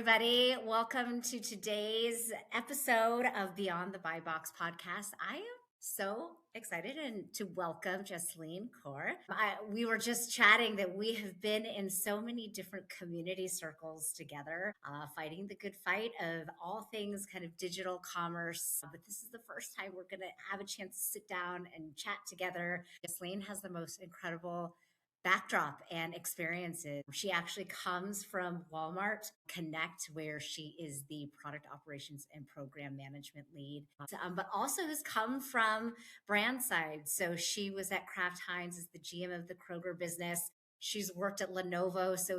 everybody. Welcome to today's episode of Beyond the Buy Box podcast. I am so excited to welcome Jasleen Kaur. We were just chatting that we have been in so many different community circles together, fighting the good fight of all things kind of digital commerce. But this is the first time we're going to have a chance to sit down and chat together. Jasleen has the most incredible backdrop and experiences. She actually comes from Walmart Connect, where she is the product operations and program management lead, but also has come from brand side. So she was at Kraft Heinz as the GM of the Kroger business. She's worked at Lenovo, so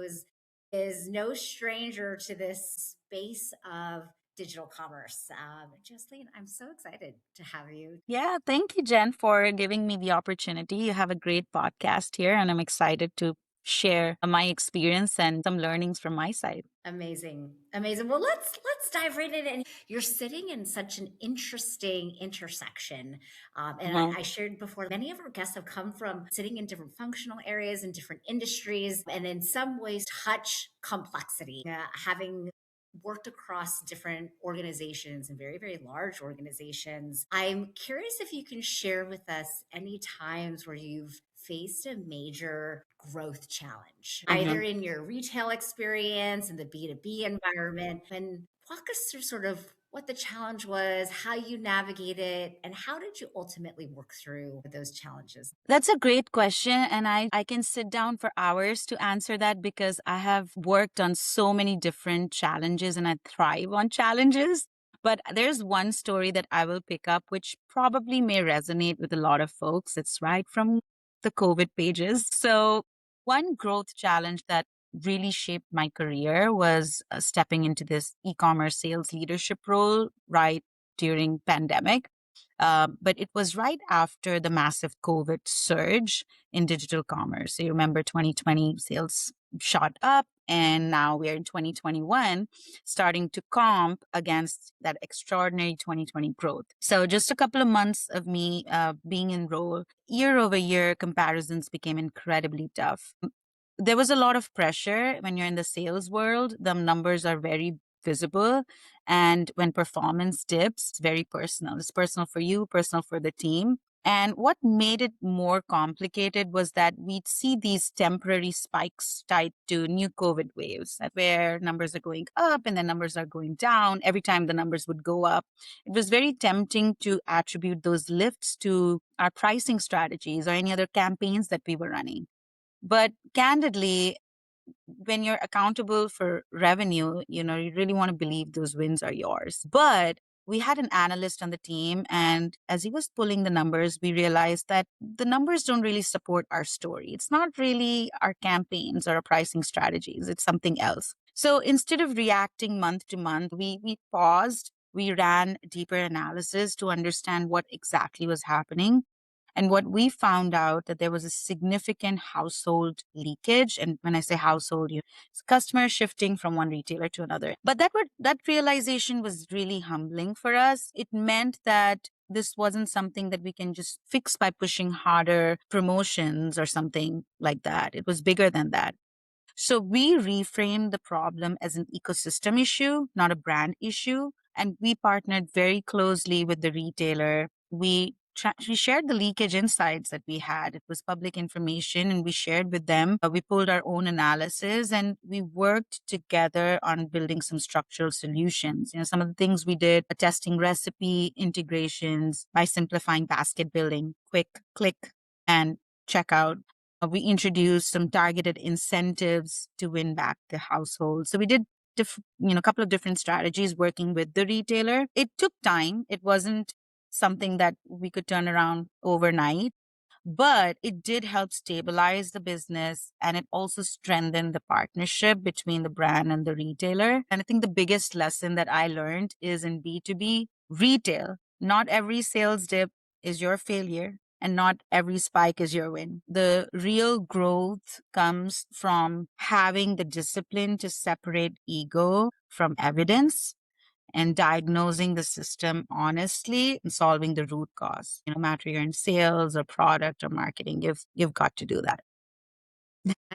is no stranger to this space of digital commerce. Jasleen, I'm so excited to have you. Yeah, thank you, Jen, for giving me the opportunity. You have a great podcast here, and I'm excited to share my experience and some learnings from my side. Amazing. Amazing. Well, let's dive right in. And you're sitting in such an interesting intersection. And Mhm. I shared before, many of our guests have come from sitting in different functional areas and different industries, and in some ways touch complexity. Having worked across different organizations and very, very large organizations, I'm curious if you can share with us any times where you've faced a major growth challenge, either Mhm. in your retail experience in the B2B environment, and walk us through sort of what the challenge was, how you navigate it, and how did you ultimately work through those challenges? That's a great question. And I can sit down for hours to answer that because I have worked on so many different challenges and I thrive on challenges. But there's one story that I will pick up, which probably may resonate with a lot of folks. It's right from the COVID pages. So, one growth challenge that really shaped my career was stepping into this e-commerce sales leadership role right during pandemic. But it was right after the massive COVID surge in digital commerce. So you remember 2020 sales shot up, and now we're in 2021 starting to comp against that extraordinary 2020 growth. So just a couple of months of me being in role, year over year comparisons became incredibly tough. There was a lot of pressure when you're in the sales world. The numbers are very visible. And when performance dips, it's very personal. It's personal for you, personal for the team. And what made it more complicated was that we'd see these temporary spikes tied to new COVID waves, where numbers are going up and then numbers are going down. Every time the numbers would go up, it was very tempting to attribute those lifts to our pricing strategies or any other campaigns that we were running. But candidly, when you're accountable for revenue, you really want to believe those wins are yours. But we had an analyst on the team, and as he was pulling the numbers, we realized that the numbers don't really support our story. It's not really our campaigns or our pricing strategies, it's something else. So instead of reacting month to month, we paused. We ran deeper analysis to understand what exactly was happening. And what we found out that there was a significant household leakage. And when I say household, it's customers shifting from one retailer to another. But that realization was really humbling for us. It meant that this wasn't something that we can just fix by pushing harder promotions or something like that. It was bigger than that. So we reframed the problem as an ecosystem issue, not a brand issue. And we partnered very closely with the retailer. We shared the leakage insights that we had. It was public information and we shared with them. We pulled our own analysis and we worked together on building some structural solutions. Some of the things we did, testing recipe integrations by simplifying basket building, quick click and checkout. We introduced some targeted incentives to win back the household. So we did a couple of different strategies working with the retailer. It took time. It wasn't something that we could turn around overnight, but it did help stabilize the business and it also strengthened the partnership between the brand and the retailer. And I think the biggest lesson that I learned is in B2B retail, not every sales dip is your failure and not every spike is your win. The real growth comes from having the discipline to separate ego from evidence and diagnosing the system honestly and solving the root cause. No matter you're in sales or product or marketing, you've got to do that.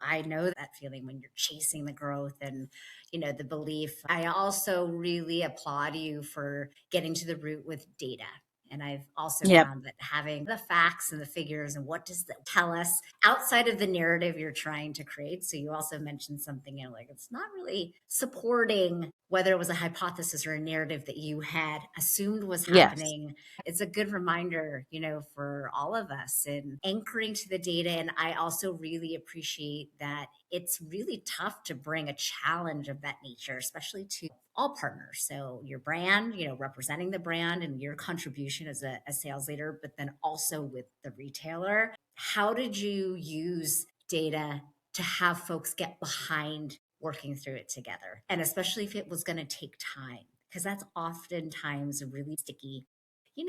I know that feeling when you're chasing the growth and, the belief. I also really applaud you for getting to the root with data. And I've also Yep. found that having the facts and the figures and what does that tell us outside of the narrative you're trying to create. So you also mentioned something, like it's not really supporting whether it was a hypothesis or a narrative that you had assumed was Yes. happening. It's a good reminder, for all of us and anchoring to the data. And I also really appreciate that it's really tough to bring a challenge of that nature, especially to all partners. So your brand, representing the brand and your contribution as a sales leader, but then also with the retailer. How did you use data to have folks get behind working through it together? And especially if it was going to take time, because that's oftentimes a really sticky,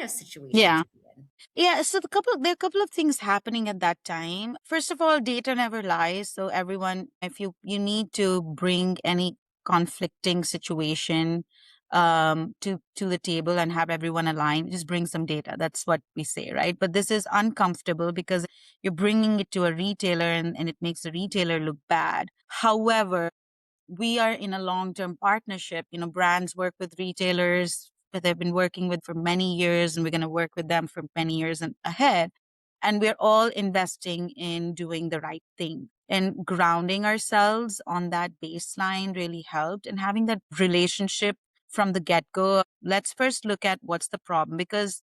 situation Yeah. to be in. Yeah, so there are a couple of things happening at that time. First of all, data never lies. So everyone, if you need to bring any conflicting situation to the table and have everyone aligned, just bring some data. That's what we say, right? But this is uncomfortable because you're bringing it to a retailer and it makes the retailer look bad. However, we are in a long-term partnership. Brands work with retailers that they've been working with for many years, and we're going to work with them for many years and ahead. And we're all investing in doing the right thing. And grounding ourselves on that baseline really helped. And having that relationship from the get-go. Let's first look at what's the problem, because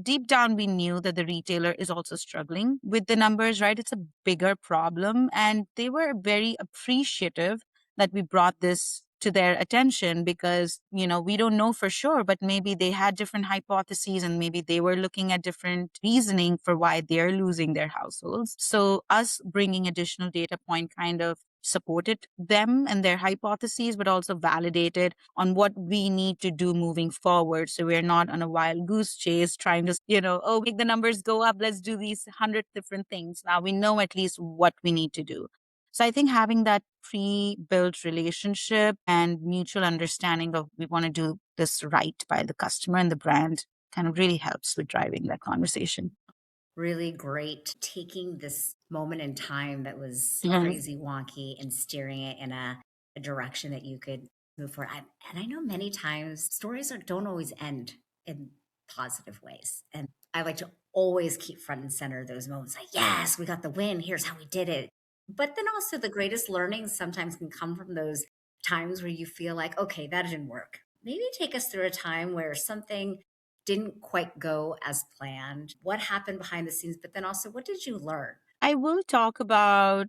deep down we knew that the retailer is also struggling with the numbers, right? It's a bigger problem. And they were very appreciative that we brought this to their attention because, we don't know for sure, but maybe they had different hypotheses and maybe they were looking at different reasoning for why they're losing their households. So us bringing additional data point kind of supported them and their hypotheses, but also validated on what we need to do moving forward. So we're not on a wild goose chase trying to, oh, make the numbers go up. Let's do these 100 different things. Now we know at least what we need to do. So I think having that pre-built relationship and mutual understanding of we want to do this right by the customer and the brand kind of really helps with driving that conversation. Really great taking this moment in time that was Mhm. crazy wonky and steering it in a direction that you could move forward. And I know many times stories don't always end in positive ways. And I like to always keep front and center those moments like, yes, we got the win. Here's how we did it. But then also the greatest learnings sometimes can come from those times where you feel like, okay, that didn't work. Maybe take us through a time where something didn't quite go as planned. What happened behind the scenes? But then also, what did you learn? I will talk about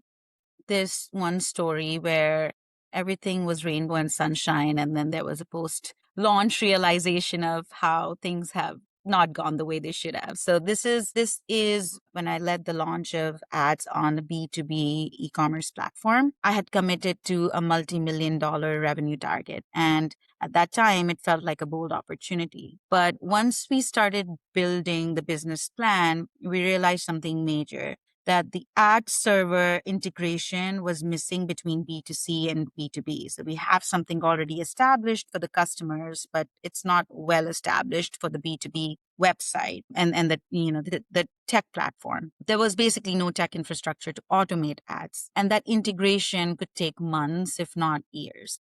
this one story where everything was rainbow and sunshine, and then there was a post launch realization of how things have not gone the way they should have. So this is when I led the launch of ads on a B2B e-commerce platform. I had committed to a multi-million dollar revenue target, and at that time it felt like a bold opportunity. But once we started building the business plan, we realized something major, that the ad server integration was missing between B2C and B2B. So we have something already established for the customers, but it's not well established for the B2B website and the tech platform. There was basically no tech infrastructure to automate ads. And that integration could take months, if not years.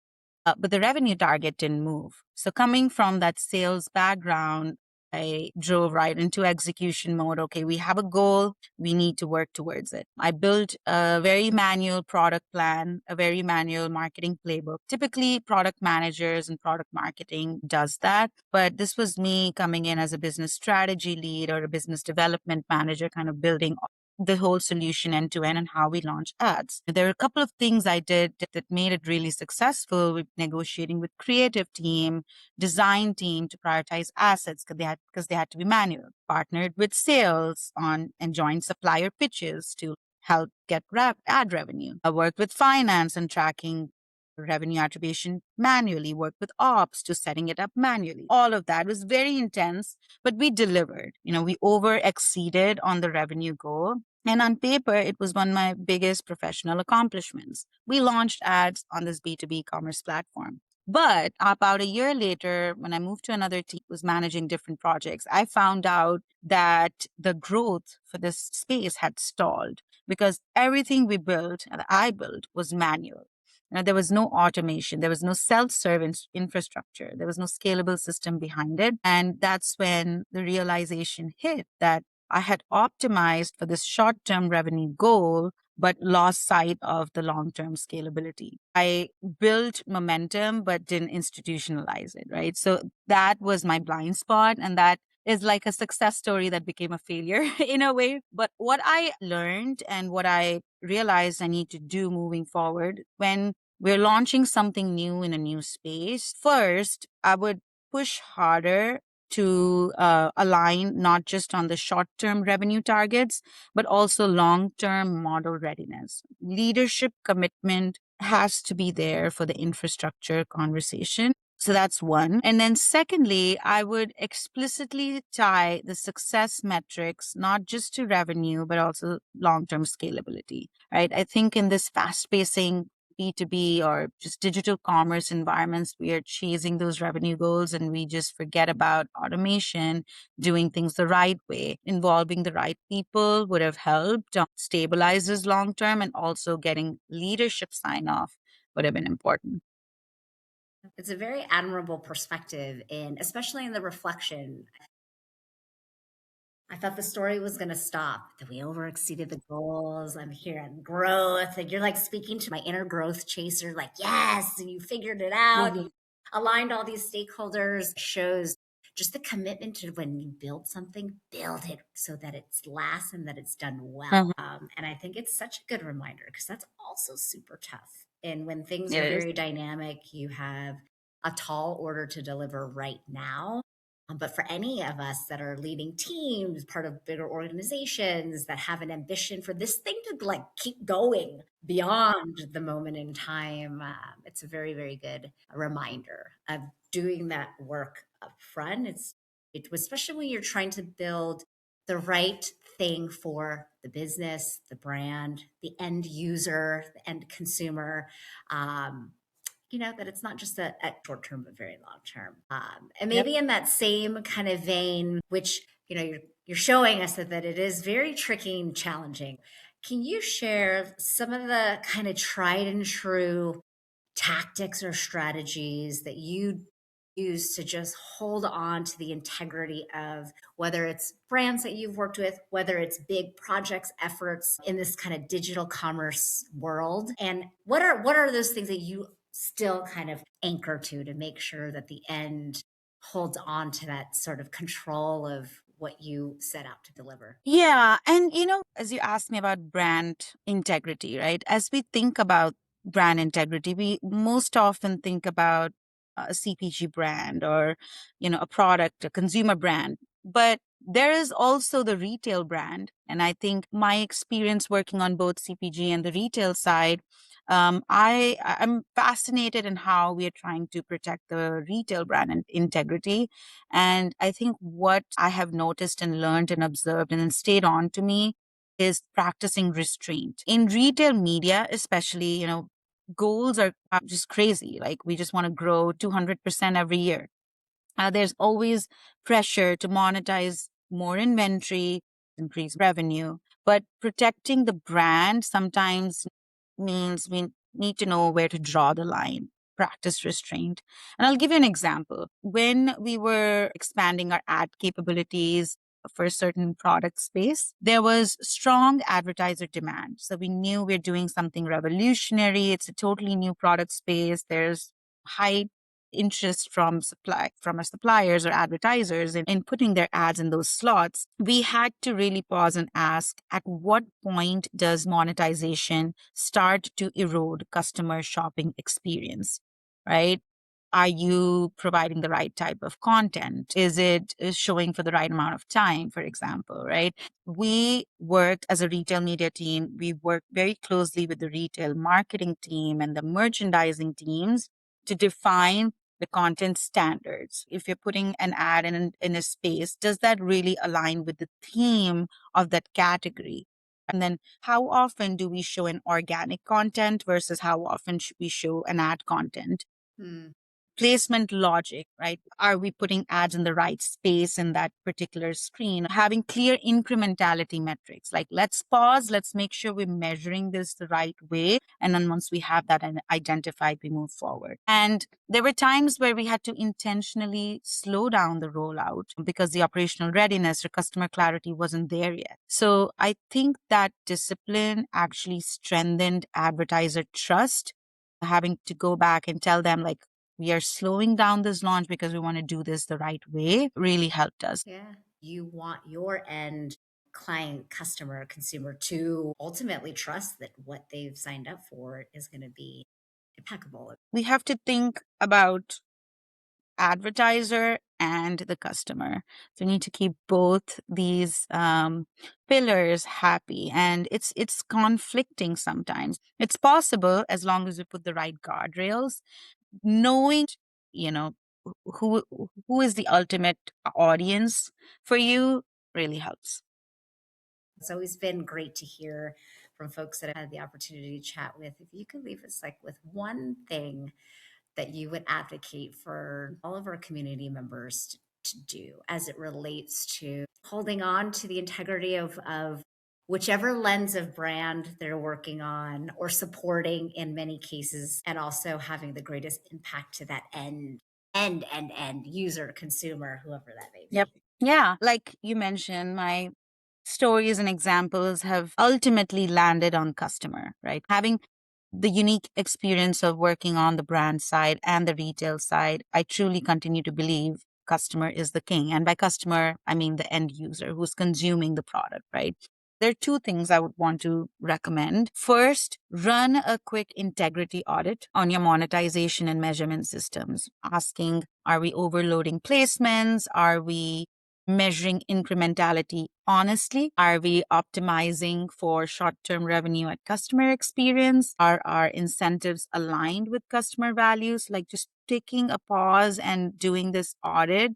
But the revenue target didn't move. So coming from that sales background, I drove right into execution mode. Okay, we have a goal. We need to work towards it. I built a very manual product plan, a very manual marketing playbook. Typically, product managers and product marketing does that. But this was me coming in as a business strategy lead or a business development manager, kind of building the whole solution end to end and how we launch ads. There are a couple of things I did that made it really successful, with negotiating with creative team, design team to prioritize assets because they had to be manual. Partnered with sales on and joined supplier pitches to help get ad revenue. I worked with finance and tracking revenue attribution manually, worked with ops to setting it up manually. All of that was very intense, but we delivered. We over exceeded on the revenue goal. And on paper, it was one of my biggest professional accomplishments. We launched ads on this B2B commerce platform. But about a year later, when I moved to another team, was managing different projects, I found out that the growth for this space had stalled because everything we built and I built was manual. There was no automation, there was no self-serve infrastructure, there was no scalable system behind it. And that's when the realization hit that I had optimized for this short-term revenue goal, but lost sight of the long term scalability. I built momentum, but didn't institutionalize it, right? So that was my blind spot. And that is like a success story that became a failure in a way. But what I learned and what I realized I need to do moving forward when we're launching something new in a new space, first, I would push harder to align not just on the short term revenue targets, but also long term model readiness. Leadership commitment has to be there for the infrastructure conversation. So that's one. And then, secondly, I would explicitly tie the success metrics not just to revenue, but also long term scalability, right? I think in this fast pacing B2B or just digital commerce environments, we are chasing those revenue goals and we just forget about automation, doing things the right way. Involving the right people would have helped stabilize this long term, and also getting leadership sign off would have been important. It's a very admirable perspective, in especially in the reflection. I thought the story was going to stop, that we over exceeded the goals. I'm here at growth. And you're like speaking to my inner growth chaser, like, yes, and you figured it out. Mhm. You aligned all these stakeholders. Shows just the commitment to, when you build something, build it so that it's lasts and that it's done well. Mhm. And I think it's such a good reminder, because that's also super tough. And when things It are is. very dynamic, you have a tall order to deliver right now. But for any of us that are leading teams, part of bigger organizations that have an ambition for this thing to like keep going beyond the moment in time, it's a very, very good reminder of doing that work up front. It was, especially when you're trying to build the right thing for the business, the brand, the end user, the end consumer. That it's not just a short term, but very long term. And Yep. maybe in that same kind of vein, which, you're showing us that it is very tricky and challenging. Can you share some of the kind of tried and true tactics or strategies that you use to just hold on to the integrity of, whether it's brands that you've worked with, whether it's big projects, efforts in this kind of digital commerce world? And what are those things that you still kind of anchor to make sure that the end holds on to that sort of control of what you set out to deliver? Yeah. And, as you asked me about brand integrity, right? As we think about brand integrity, we most often think about a CPG brand or, a product, a consumer brand. But there is also the retail brand. And I think my experience working on both CPG and the retail side, I'm fascinated in how we are trying to protect the retail brand and integrity. And I think what I have noticed and learned and observed and then stayed on to me is practicing restraint. In retail media, especially, goals are just crazy. Like we just want to grow 200% every year. There's always pressure to monetize more inventory, increase revenue, but protecting the brand sometimes means we need to know where to draw the line, practice restraint. And I'll give you an example. When we were expanding our ad capabilities for a certain product space, there was strong advertiser demand. So we knew we're doing something revolutionary. It's a totally new product space. There's high interest from our suppliers or advertisers in putting their ads in those slots. We had to really pause and ask, at what point does monetization start to erode customer shopping experience, right? Are you providing the right type of content? Is showing for the right amount of time, for example, right? We worked as a retail media team. We worked very closely with the retail marketing team and the merchandising teams to define the content standards. If you're putting an ad in a space, does that really align with the theme of that category? And then how often do we show an organic content versus how often should we show an ad content? Hmm. placement logic, right? Are we putting ads in the right space in that particular screen? Having clear incrementality metrics, like let's pause, let's make sure we're measuring this the right way. And then once we have that identified, we move forward. And there were times where we had to intentionally slow down the rollout because the operational readiness or customer clarity wasn't there yet. So I think that discipline actually strengthened advertiser trust. Having to go back and tell them, like, we are slowing down this launch because we want to do this the right way, really helped us. Yeah. You want your end client, customer, consumer to ultimately trust that what they've signed up for is going to be impeccable. We have to think about advertiser and the customer. So we need to keep both these pillars happy, and it's conflicting sometimes. It's possible as long as we put the right guardrails, knowing, you know, who who is the ultimate audience for you really helps. It's always been great to hear from folks that I've had the opportunity to chat with. If you could leave us like with one thing that you would advocate for all of our community members to do as it relates to holding on to the integrity of whichever lens of brand they're working on or supporting in many cases, and also having the greatest impact to that end user, consumer, whoever that may be. Yep. Yeah. Like you mentioned, my stories and examples have ultimately landed on customer, right? Having the unique experience of working on the brand side and the retail side, I truly continue to believe customer is the king. And by customer, I mean the end user who's consuming the product, right? There are two things I would want to recommend. First, run a quick integrity audit on your monetization and measurement systems, asking, are we overloading placements? Are we measuring incrementality honestly? Are we optimizing for short term revenue at customer experience? Are our incentives aligned with customer values? Like just taking a pause and doing this audit.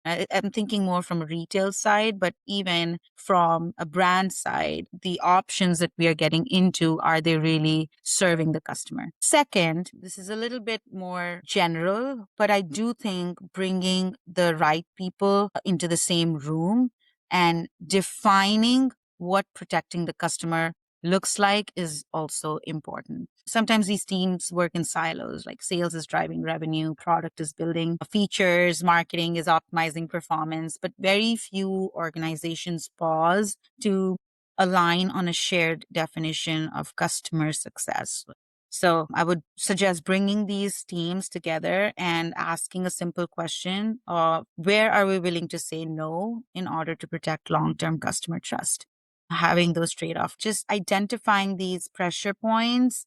I'm thinking more from a retail side, but even from a brand side, the options that we are getting into, are they really serving the customer? Second, this is a little bit more general, but I do think bringing the right people into the same room and defining what protecting the customer looks like is also important. Sometimes these teams work in silos, like sales is driving revenue, product is building features, marketing is optimizing performance, but very few organizations pause to align on a shared definition of customer success. So I would suggest bringing these teams together and asking a simple question of where are we willing to say no in order to protect long-term customer trust? Having those trade-offs, just identifying these pressure points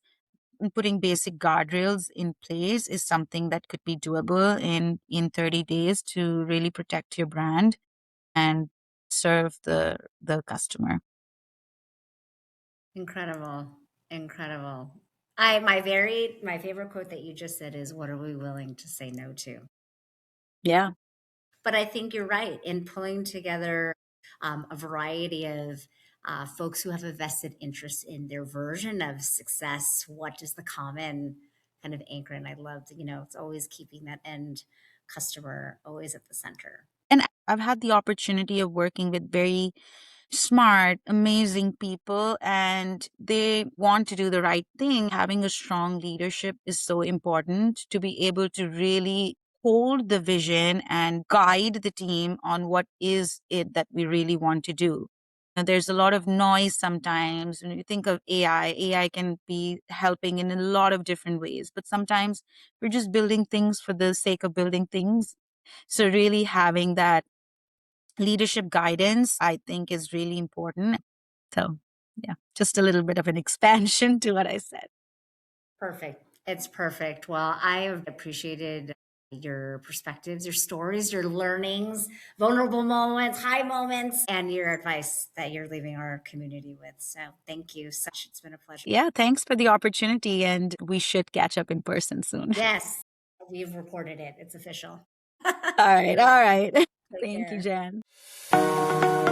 and putting basic guardrails in place is something that could be doable in 30 days to really protect your brand and serve the customer. Incredible. Incredible. My favorite quote that you just said is, what are we willing to say no to? Yeah. But I think you're right in pulling together a variety of folks who have a vested interest in their version of success. What is the common kind of anchor? And I loved, it's always keeping that end customer always at the center. And I've had the opportunity of working with very smart, amazing people, and they want to do the right thing. Having a strong leadership is so important to be able to really hold the vision and guide the team on what is it that we really want to do. Now, there's a lot of noise sometimes. When you think of AI can be helping in a lot of different ways, but sometimes we're just building things for the sake of building things. So, really having that leadership guidance, I think, is really important. So, yeah, just a little bit of an expansion to what I said. Perfect. It's perfect. Well, I have appreciated your perspectives, your stories, your learnings, vulnerable moments, high moments, and your advice that you're leaving our community with. So thank you so much. It's been a pleasure. Yeah, thanks for the opportunity, and we should catch up in person soon. Yes, we've reported it. It's official. All right. All right. Take Thank you, care. Jen.